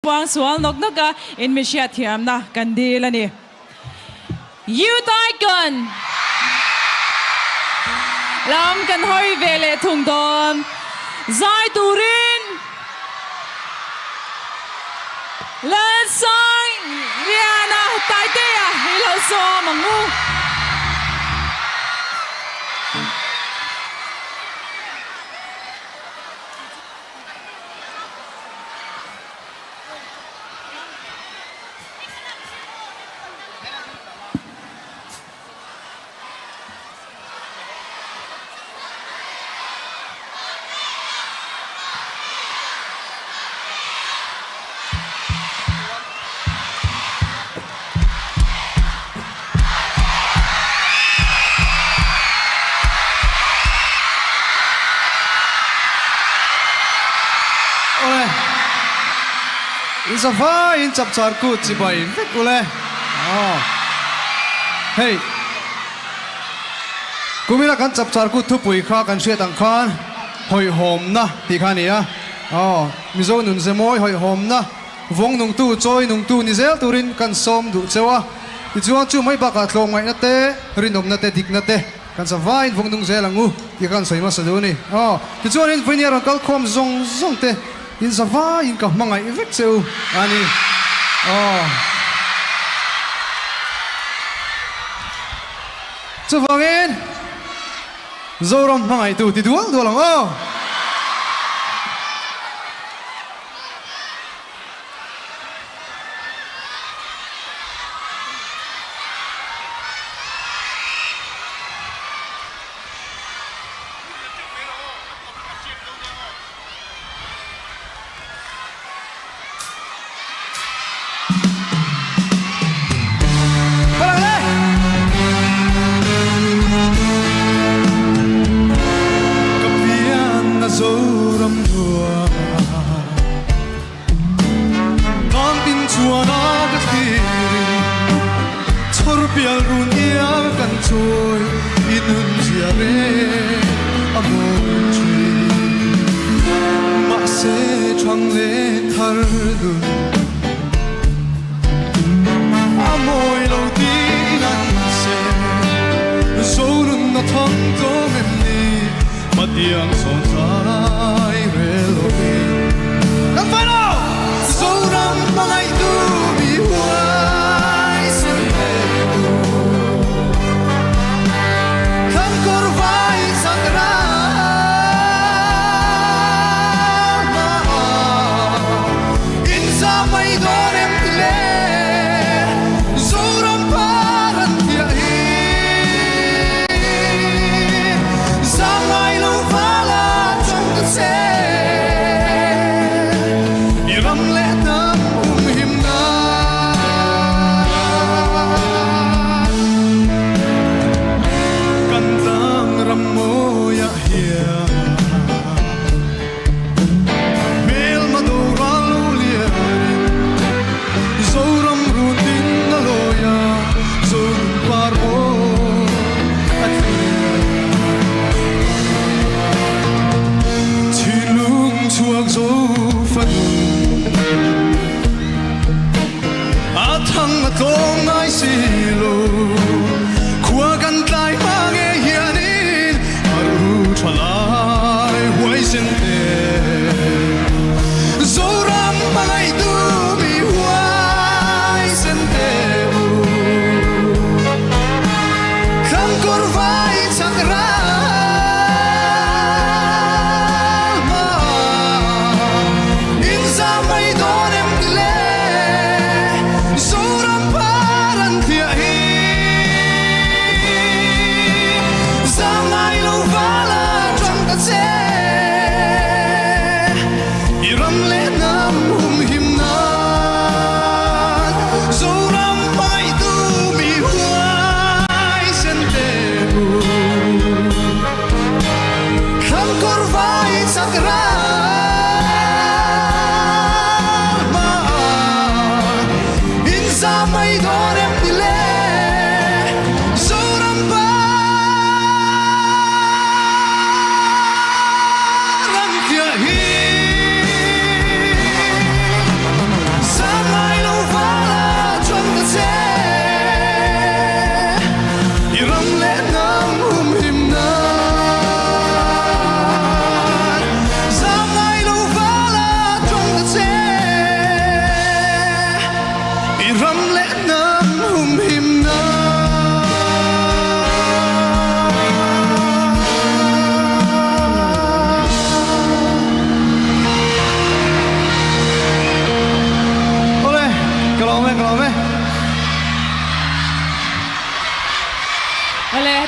Wang sual nok noka in mishia thiam na kandila ni. You tai gun. Lam kan hoi vele thung don. Zai turin. Lên soi Rihanna tai te à hello so mangu. It's a fine chap char ku chi bai vek ule hey kumila kan chap char ku thu pui kha kan hriat ang khan hoi hom na ti kha ni a mizo nun se moi hoi hom na vong nung tu choi nung tu ni zel turin kan som du chewa ti chuan chu mai ba ka thlong ngai na te rinom na te dik na te kan sa vain vong nung zel angu ti kan soi ma sa du ni ti chuan in vinier kal khom zong zong te in sa vain ka mangai vek cheu ani chu vangin zoram mangai tu ti dual dualang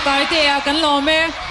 party a kan lo me